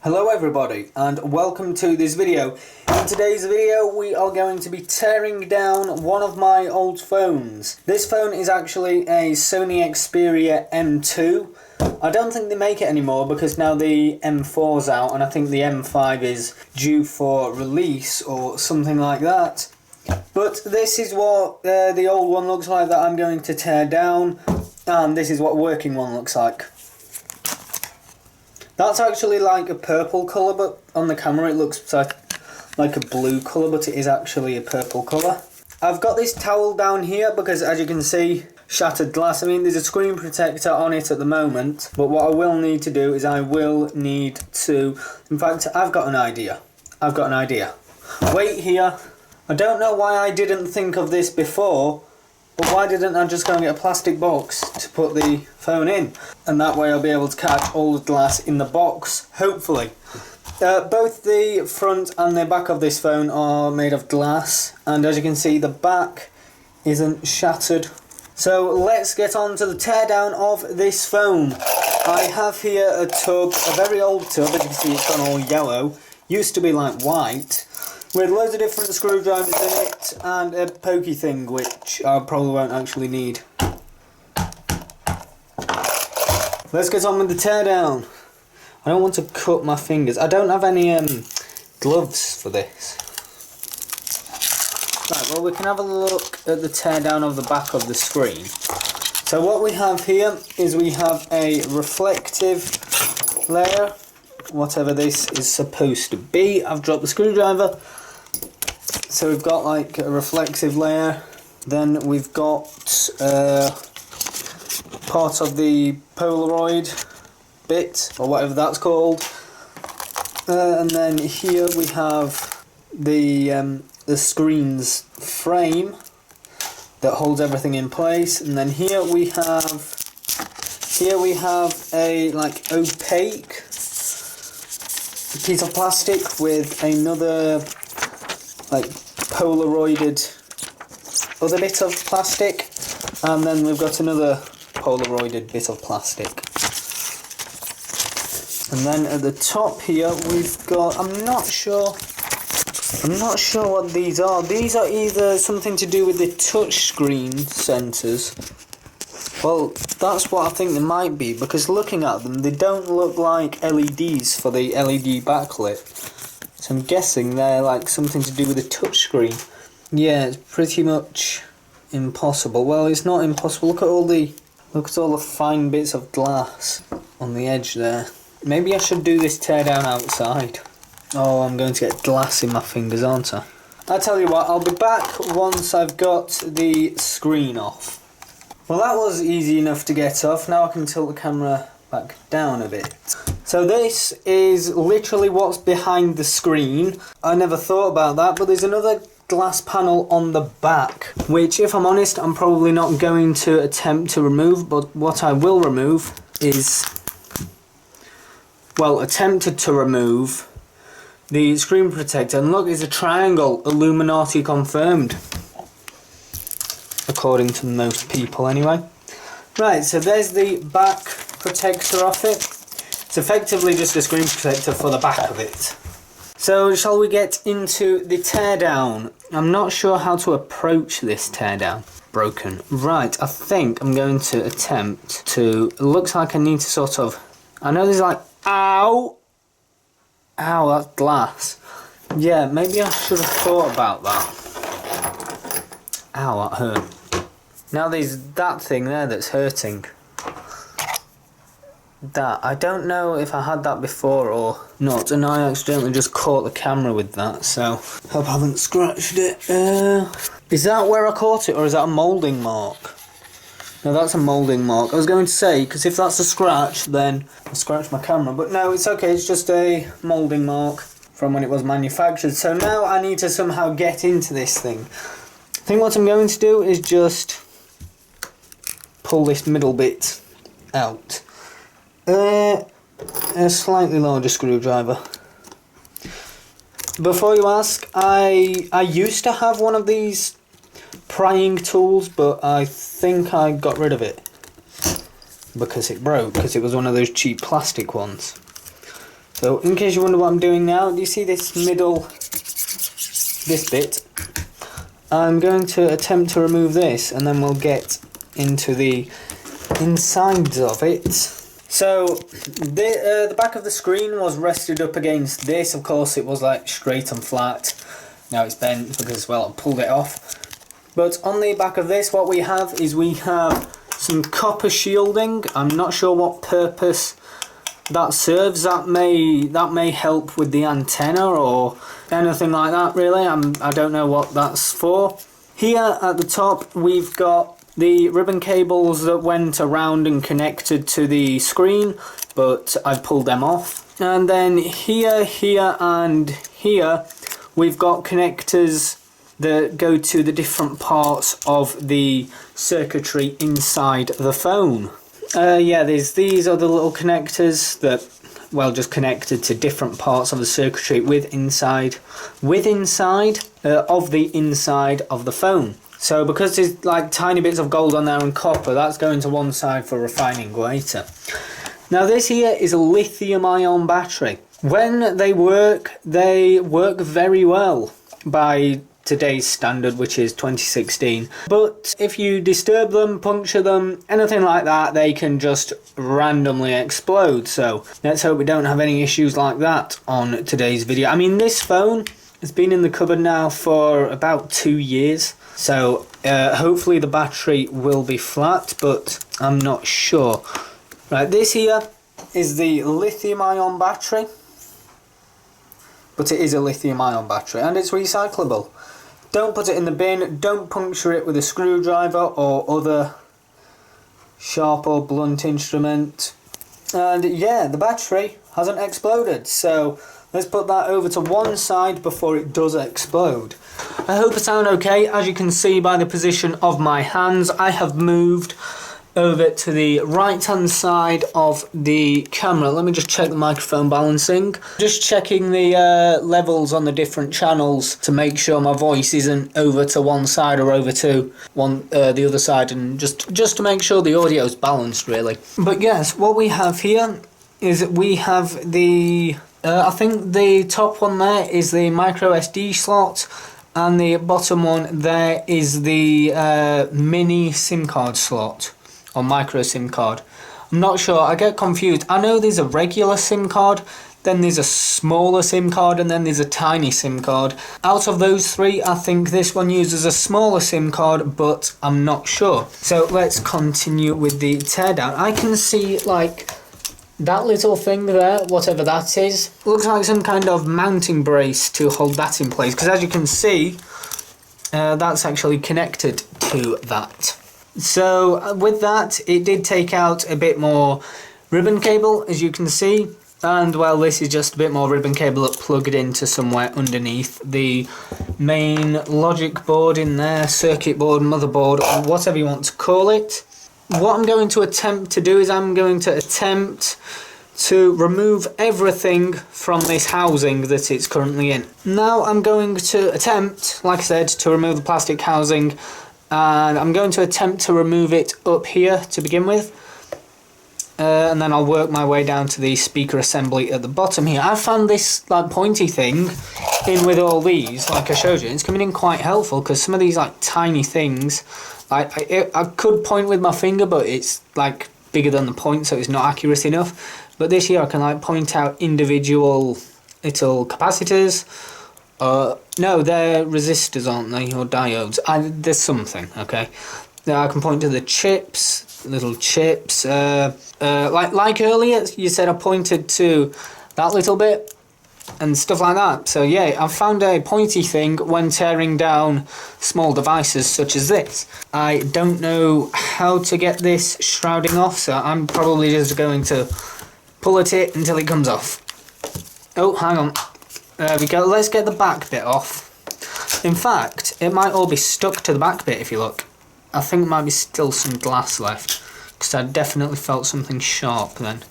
Hello everybody and welcome to this video. In today's video we are going to be tearing down one of my old phones. This phone is actually a Sony Xperia M2. I don't think they make it anymore because now the M4's out and I think the M5 is due for release or something like that. But this is what the old one looks like that I'm going to tear down, and this is what working one looks like. That's actually like a purple colour, but on the camera it looks like a blue colour, but it is actually a purple colour. I've got this towel down here because, as you can see, shattered glass. I mean, there's a screen protector on it at the moment, but what I will need to do is I will need to... In fact, I've got an idea. Wait here. I don't know why I didn't think of this before, but why didn't I just go and get a plastic box to put the phone in? And that way I'll be able to catch all the glass in the box, hopefully. Both the front and the back of this phone are made of glass, and as you can see the back isn't shattered. So let's get on to the teardown of this phone. I have here a tub, a very old tub, as you can see it's gone all yellow. Used to be like white, with loads of different screwdrivers in it and a pokey thing which I probably won't actually need. Let's get on with the teardown. I don't want to cut my fingers. I don't have any gloves for this. Right, well we can have a look at the teardown of the back of the screen. So what we have here is we have a reflective layer, whatever this is supposed to be. I've dropped the screwdriver. So we've got like a reflective layer, then we've got part of the Polaroid bit, or whatever that's called, and then here we have the screen's frame that holds everything in place, and then here we have a like opaque piece of plastic with another like Polaroided other bit of plastic, and then we've got another Polaroided bit of plastic. And then at the top here we've got, I'm not sure what these are. These are either something to do with the touchscreen sensors. Well, that's what I think they might be, because looking at them they don't look like LEDs for the LED backlit. So I'm guessing they're like something to do with the touchscreen. Yeah, it's pretty much impossible. Well, it's not impossible. Look at all the fine bits of glass on the edge there. Maybe I should do this teardown outside. Oh, I'm going to get glass in my fingers, aren't I? I'll tell you what, I'll be back once I've got the screen off. Well, that was easy enough to get off. Now I can tilt the camera back down a bit. So this is literally what's behind the screen. I never thought about that, but there's another glass panel on the back, which, if I'm honest, I'm probably not going to attempt to remove, but what I will remove is, well, attempted to remove the screen protector. And look, it's a triangle, Illuminati confirmed, according to most people anyway. Right, so there's the back protector off it. It's effectively just a screen protector for the back of it. So shall we get into the teardown? I'm not sure how to approach this teardown. Broken. Right, I think I'm going to attempt to... It looks like I need to sort of... I know there's like... Ow! Ow, that's glass. Yeah, maybe I should have thought about that. Ow, that hurt. Now there's that thing there that's hurting. That, I don't know if I had that before or not, and I accidentally just caught the camera with that, so hope I haven't scratched it. Is that where I caught it, or is that a moulding mark? No, that's a moulding mark. I was going to say, because if that's a scratch, then I scratched my camera, but no, it's okay, it's just a moulding mark from when it was manufactured. So now I need to somehow get into this thing. I think what I'm going to do is just pull this middle bit out. A slightly larger screwdriver. Before you ask, I used to have one of these prying tools, but I think I got rid of it because it broke, because it was one of those cheap plastic ones. So in case you wonder what I'm doing now, do you see this this bit? I'm going to attempt to remove this, and then we'll get into the insides of it. So the back of the screen was rested up against this. Of course it was like straight and flat. Now it's bent because, well, I pulled it off. But on the back of this, what we have is some copper shielding. I'm not sure what purpose that serves. That may help with the antenna or anything like that, really. I don't know what that's for. Here at the top we've got the ribbon cables that went around and connected to the screen, but I've pulled them off. And then here and here we've got connectors that go to the different parts of the circuitry inside the phone. Yeah, these are the little connectors that, well, just connected to different parts of the circuitry with inside of the inside of the phone. So because there's like tiny bits of gold on there and copper, that's going to one side for refining later. Now this here is a lithium-ion battery. When they work very well by today's standard, which is 2016. But if you disturb them, puncture them, anything like that, they can just randomly explode. So let's hope we don't have any issues like that on today's video. I mean, this phone has been in the cupboard now for about 2 years. So hopefully the battery will be flat, but I'm not sure. Right, this here is the lithium-ion battery. But it is a lithium-ion battery and it's recyclable. Don't put it in the bin, don't puncture it with a screwdriver or other sharp or blunt instrument. And yeah, the battery hasn't exploded, so let's put that over to one side before it does explode. I hope I sound okay. As you can see by the position of my hands, I have moved over to the right hand side of the camera. Let me just check the microphone balancing. Just checking the levels on the different channels to make sure my voice isn't over to one side or over to the other side, and just to make sure the audio is balanced, really. But yes, what we have here is we have the I think the top one there is the micro SD slot, and the bottom one there is the mini SIM card slot. Or micro SIM card. I'm not sure, I get confused. I know there's a regular SIM card, then there's a smaller SIM card, and then there's a tiny SIM card. Out of those three, I think this one uses a smaller SIM card, but I'm not sure. So let's continue with the teardown. I can see like that little thing there, whatever that is, looks like some kind of mounting brace to hold that in place, because as you can see, that's actually connected to that. So with that, it did take out a bit more ribbon cable, as you can see, and well, this is just a bit more ribbon cable that plugged into somewhere underneath the main logic board in there, circuit board, motherboard, or whatever you want to call it. What I'm going to attempt to do is I'm going to attempt to remove everything from this housing that it's currently in. Now I'm going to attempt, like I said, to remove the plastic housing, and I'm going to attempt to remove it up here to begin with, and then I'll work my way down to the speaker assembly at the bottom here. I found this like pointy thing in with all these, like I showed you. It's coming in quite helpful because some of these like tiny things, like I could point with my finger, but it's like bigger than the point, so it's not accurate enough. But this here I can like point out individual little capacitors. No, they're resistors, aren't they, or diodes? There's something, okay. Now I can point to the chips, little chips. Like earlier, you said I pointed to that little bit and stuff like that. So yeah, I've found a pointy thing when tearing down small devices such as this. I don't know how to get this shrouding off, so I'm probably just going to pull at it until it comes off. Oh, hang on. There we go, let's get the back bit off. In fact, it might all be stuck to the back bit if you look. I think there might be still some glass left, because I definitely felt something sharp then.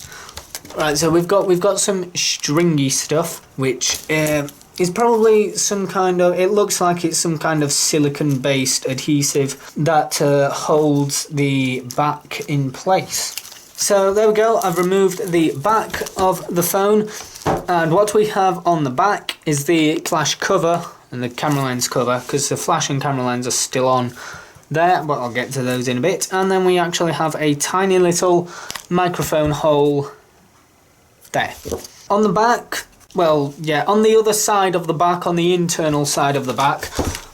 Right, so we've got some stringy stuff, which is probably some kind of, it looks like it's some kind of silicon based adhesive that holds the back in place. So there we go, I've removed the back of the phone, and what we have on the back is the flash cover and the camera lens cover, because the flash and camera lens are still on there, but I'll get to those in a bit. And then we actually have a tiny little microphone hole there. On the back, well, yeah, on the other side of the back, on the internal side of the back,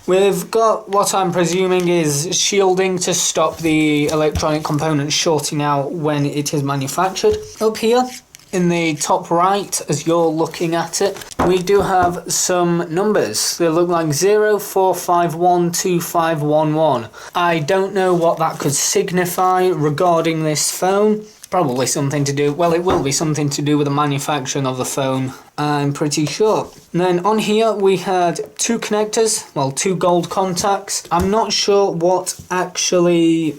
we've got what I'm presuming is shielding to stop the electronic components shorting out when it is manufactured. Up here in the top right, as you're looking at it, we do have some numbers. They look like 04512511. I don't know what that could signify regarding this phone. Probably something to do, well, it will be something to do with the manufacturing of the phone, I'm pretty sure. And then on here we had two connectors, well, two gold contacts. I'm not sure what actually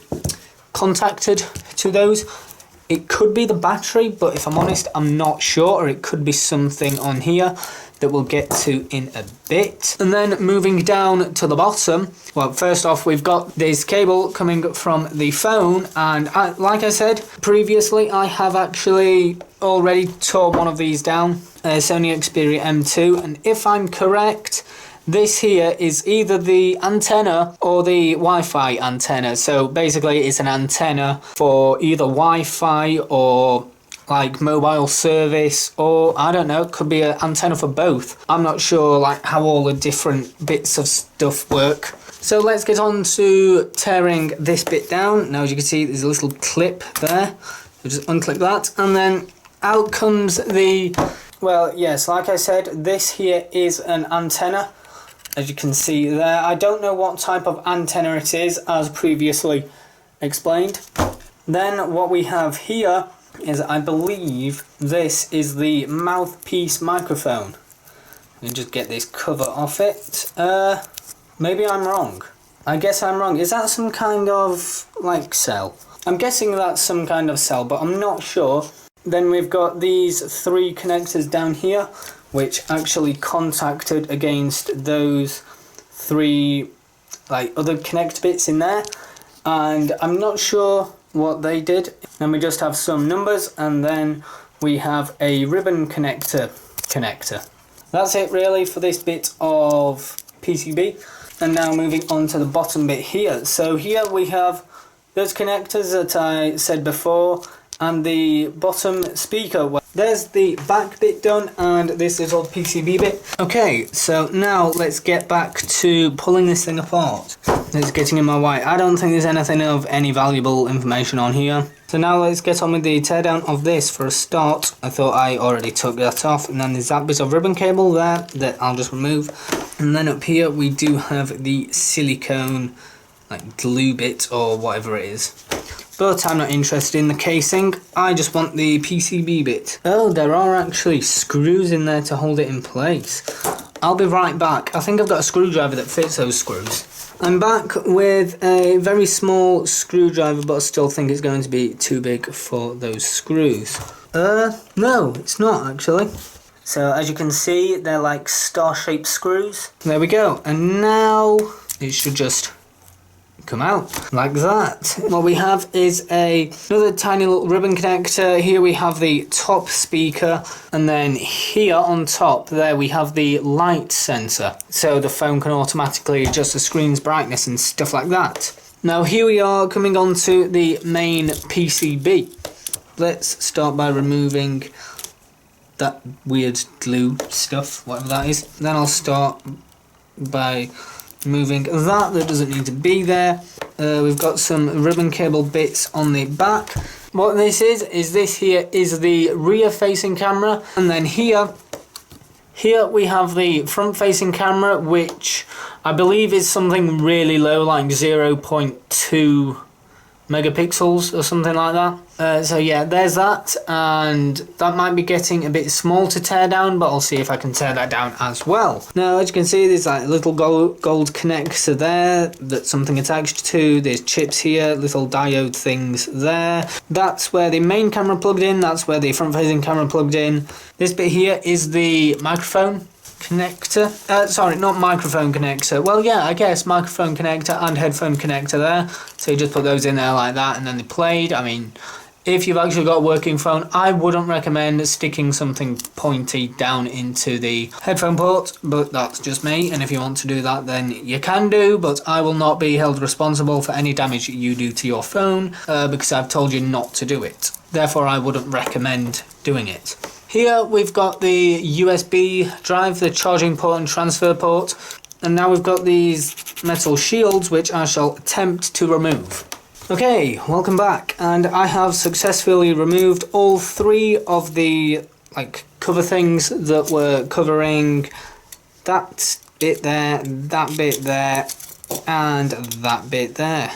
contacted to those. It could be the battery, but if I'm honest, I'm not sure, or it could be something on here that we'll get to in a bit. And then moving down to the bottom, well, first off, we've got this cable coming from the phone, and like I said previously, I have actually already torn one of these down, a Sony Xperia M2, and if I'm correct, this here is either the antenna or the Wi-Fi antenna. So basically it's an antenna for either Wi-Fi or like mobile service, or I don't know, it could be an antenna for both. I'm not sure like how all the different bits of stuff work. So let's get on to tearing this bit down. Now as you can see, there's a little clip there. So just unclip that, and then out comes the, well, yes, like I said, this here is an antenna. As you can see there, I don't know what type of antenna it is, as previously explained. Then what we have here is, I believe this is the mouthpiece microphone. Let me just get this cover off it. Maybe I'm wrong. I guess I'm wrong. Is that some kind of like cell? I'm guessing that's some kind of cell, but I'm not sure. Then we've got these three connectors down here, which actually contacted against those three like other connect bits in there, and I'm not sure what they did. Then we just have some numbers, and then we have a ribbon connector. That's it really for this bit of PCB. And now moving on to the bottom bit here. So here we have those connectors that I said before, and the bottom speaker. There's the back bit done, and this is all PCB bit. Okay, so now let's get back to pulling this thing apart. It's getting in my way. I don't think there's anything of any valuable information on here. So now let's get on with the teardown of this. For a start, I thought I already took that off, and then there's that bit of ribbon cable there that I'll just remove. And then up here we do have the silicone like glue bit or whatever it is. But I'm not interested in the casing, I just want the PCB bit. Oh, there are actually screws in there to hold it in place. I'll be right back. I think I've got a screwdriver that fits those screws. I'm back with a very small screwdriver, but I still think it's going to be too big for those screws. No, it's not actually. So as you can see, they're like star-shaped screws. There we go, and now it should just come out like that. What we have is another tiny little ribbon connector. Here we have the top speaker, and then here on top there we have the light sensor, so the phone can automatically adjust the screen's brightness and stuff like that. Now here we are coming on to the main PCB. Let's start by removing that weird glue stuff, whatever that is. Then I'll start by removing that doesn't need to be there. We've got some ribbon cable bits on the back. What this is this here is the rear facing camera, and then here we have the front facing camera, which I believe is something really low, like 0.2 megapixels or something like that. So yeah, there's that, and that might be getting a bit small to tear down, but I'll see if I can tear that down as well. Now as you can see, there's like a little gold connector there that's something attached to. There's chips here, little diode things there. That's where the main camera plugged in, that's where the front facing camera plugged in. This bit here is the microphone connector. Sorry, not microphone connector. Well, yeah, I guess microphone connector and headphone connector there. So you just put those in there like that, and then they played. I mean, if you've actually got a working phone, I wouldn't recommend sticking something pointy down into the headphone port, but that's just me, and if you want to do that then you can do, but I will not be held responsible for any damage you do to your phone because I've told you not to do it. Therefore I wouldn't recommend doing it. Here we've got the USB drive, the charging port and transfer port, and now we've got these metal shields which I shall attempt to remove. Okay, welcome back, and I have successfully removed all three of the cover things that were covering that bit there, and that bit there.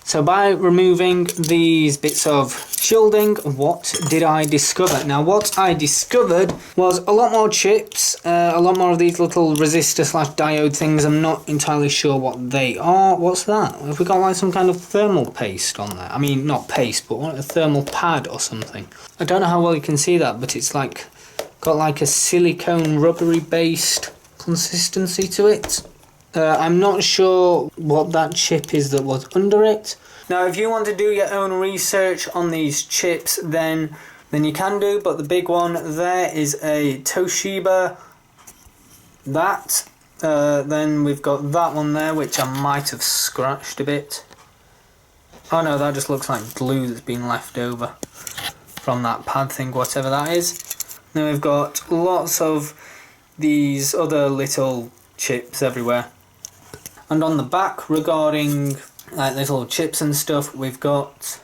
So by removing these bits of shielding, what did I discover? Now what I discovered was a lot more chips, a lot more of these little resistor / diode things. I'm not entirely sure what they are. What's that? Have we got like some kind of thermal paste on there? I mean, not paste, but what, a thermal pad or something. I don't know how well you can see that, but it's like got like a silicone rubbery based consistency to it. I'm not sure what that chip is that was under it. Now if you want to do your own research on these chips then you can do, but the big one there is a Toshiba. Then we've got that one there which I might have scratched a bit. Oh no, that just looks like glue that's been left over from that pad thing, whatever that is. Then we've got lots of these other little chips everywhere. And on the back, regarding like little chips and stuff, we've got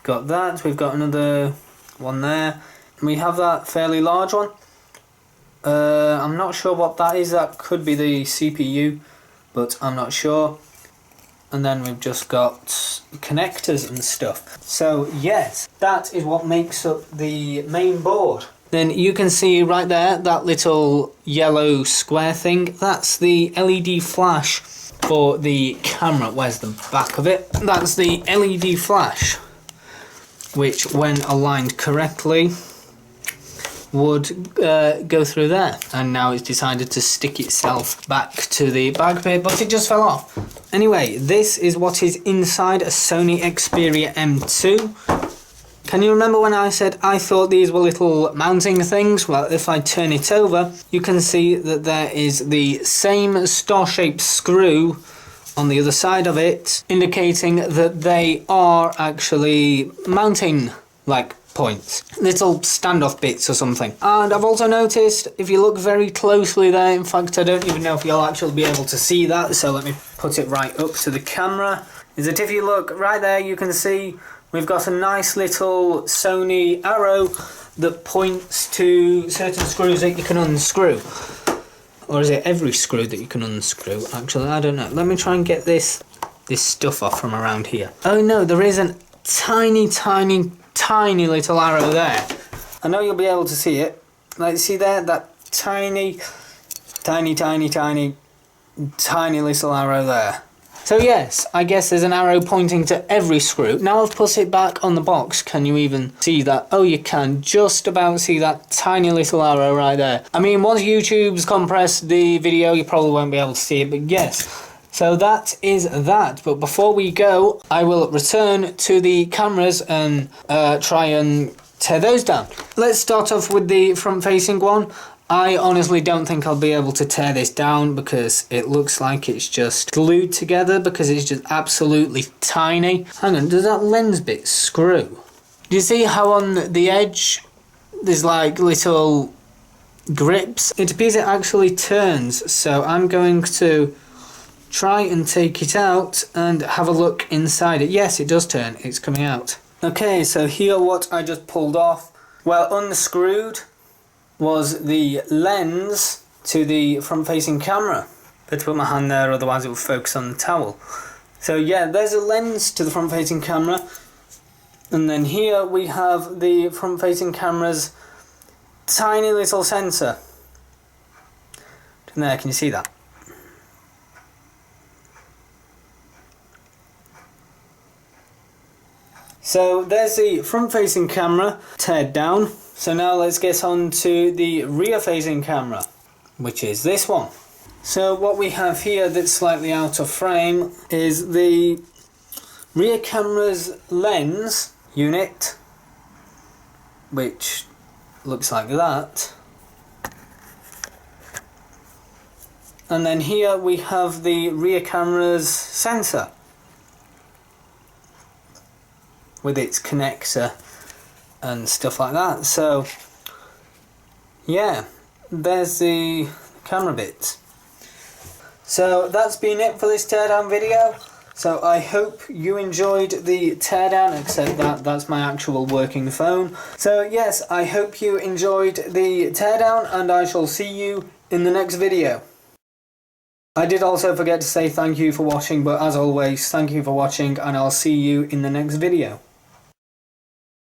that. We've got another one there. We have that fairly large one. I'm not sure what that is. That could be the CPU, but I'm not sure. And then we've just got connectors and stuff. So yes, that is what makes up the main board. Then you can see right there, that little yellow square thing. That's the LED flash for the camera. Where's the back of it? That's the LED flash, which when aligned correctly would go through there, and now it's decided to stick itself back to the back bit, but it just fell off. Anyway, this is what is inside a Sony Xperia M2. Can you remember when I said I thought these were little mounting things? Well, if I turn it over, you can see that there is the same star-shaped screw on the other side of it, indicating that they are actually mounting points, little standoff bits or something. And I've also noticed, if you look very closely there, in fact I don't even know if you'll actually be able to see that, so let me put it right up to the camera, is that if you look right there you can see we've got a nice little Sony arrow that points to certain screws that you can unscrew. Or is it every screw that you can unscrew? Actually, I don't know. Let me try and get this stuff off from around here. Oh no, there is a tiny little arrow there. I know you'll be able to see it. Like, see there? That tiny little arrow there. So yes, I guess there's an arrow pointing to every screw. Now I've put it back on the box, can you even see that? Oh, you can just about see that tiny little arrow right there. I mean, once YouTube's compressed the video, you probably won't be able to see it, but yes. So that is that. But before we go, I will return to the cameras and try and tear those down. Let's start off with the front-facing one. I honestly don't think I'll be able to tear this down because it looks like it's just glued together because it's just absolutely tiny. Hang on, does that lens bit screw? Do you see how on the edge there's like little grips? It appears it actually turns, so I'm going to try and take it out and have a look inside it. Yes, it does turn, it's coming out. Okay, so here what I just pulled off. Well, unscrewed was the lens to the front-facing camera. Better put my hand there, otherwise it will focus on the towel. So yeah, there's a lens to the front-facing camera, and then here we have the front-facing camera's tiny little sensor. And there, can you see that? So there's the front-facing camera teared down. So now let's get on to the rear-facing camera, which is this one. So what we have here that's slightly out of frame is the rear camera's lens unit, which looks like that. And then here we have the rear camera's sensor with its connector and stuff like that. So yeah, there's the camera bits. So that's been it for this teardown video. So I hope you enjoyed the teardown, except that that's my actual working phone. So yes, I hope you enjoyed the teardown, and I shall see you in the next video. I did also forget to say thank you for watching, but as always, thank you for watching, and I'll see you in the next video.